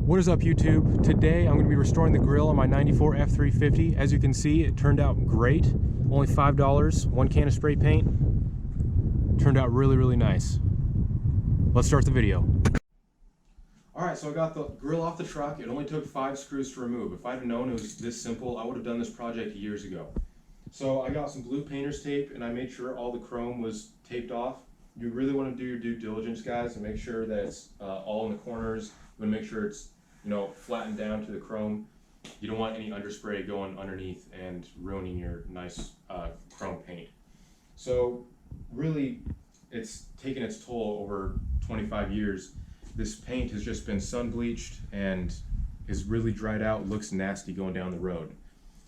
What is up, YouTube? Today I'm going to be restoring the grill on my 94 F350. As you can see, it turned out great. Only $5, one can of spray paint. Turned out really, really nice. Let's start the video. Alright, so I got the grill off the truck. It only took 5 screws to remove. If I'd have known it was this simple, I would have done this project years ago. So I got some blue painter's tape and I made sure all the chrome was taped off. You really want to do your due diligence, guys, and make sure that it's all in the corners. You want to make sure it's flattened down to the chrome. You don't want any underspray going underneath and ruining your nice chrome paint. So really, it's taken its toll over 25 years. This paint has just been sun bleached and is really dried out, looks nasty going down the road.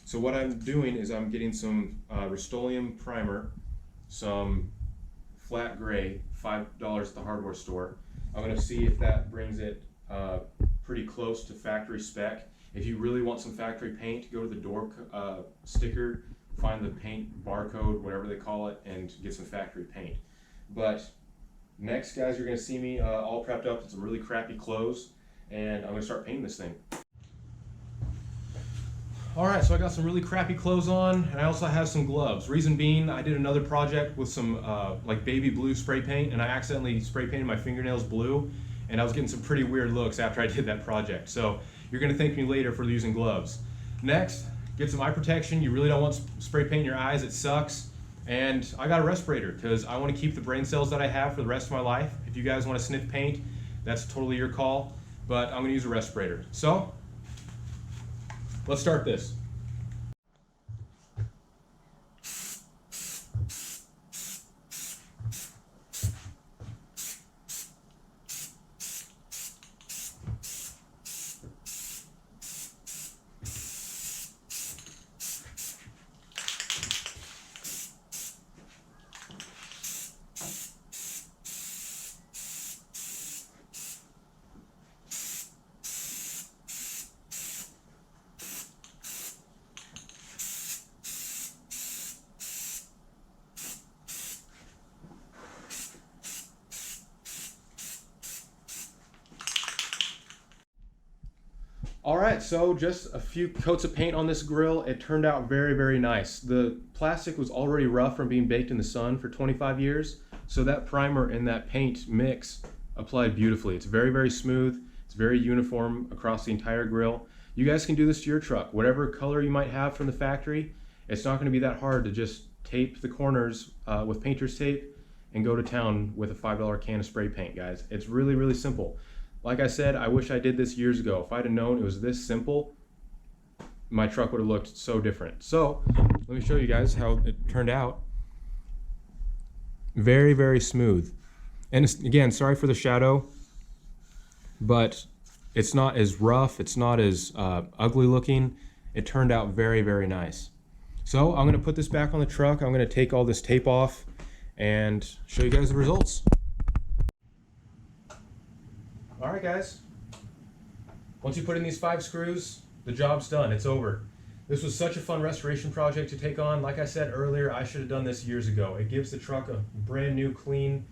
So what I'm doing is I'm getting some Rust-Oleum primer, some flat gray, $5 at the hardware store. I'm going to see if that brings it pretty close to factory spec. If you really want some factory paint, go to the door sticker, find the paint barcode, whatever they call it, and get some factory paint. But next, guys, you're going to see me all prepped up with some really crappy clothes, and I'm going to start painting this thing. Alright, so I got some really crappy clothes on, and I also have some gloves. Reason being, I did another project with some like baby blue spray paint, and I accidentally spray painted my fingernails blue, and I was getting some pretty weird looks after I did that project. So you're going to thank me later for using gloves. Next, get some eye protection. You really don't want spray paint in your eyes, it sucks. And I got a respirator because I want to keep the brain cells that I have for the rest of my life. If you guys want to sniff paint, that's totally your call, but I'm going to use a respirator. So let's start this. Alright, so just a few coats of paint on this grill. It turned out very, very nice. The plastic was already rough from being baked in the sun for 25 years, so that primer and that paint mix applied beautifully. It's very, very smooth. It's very uniform across the entire grill. You guys can do this to your truck. Whatever color you might have from the factory, it's not going to be that hard to just tape the corners with painter's tape and go to town with a $5 can of spray paint, guys. It's really, really simple. Like I said, I wish I did this years ago. If I'd have known it was this simple, my truck would have looked so different. So let me show you guys how it turned out. Very, very smooth. And again, sorry for the shadow, but it's not as rough. It's not as ugly looking. It turned out very, very nice. So I'm going to put this back on the truck. I'm going to take all this tape off and show you guys the results. Alright, guys, once you put in these 5 screws, the job's done. It's over. This was such a fun restoration project to take on. Like I said earlier, I should have done this years ago. It gives the truck a brand new, clean,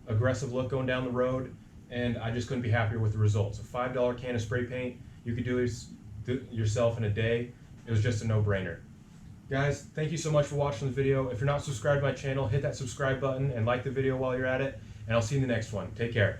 aggressive look going down the road, and I just couldn't be happier with the results. A $5 can of spray paint, you could do this yourself in a day. It was just a no-brainer. Guys, thank you so much for watching the video. If you're not subscribed to my channel, hit that subscribe button and like the video while you're at it, and I'll see you in the next one. Take care.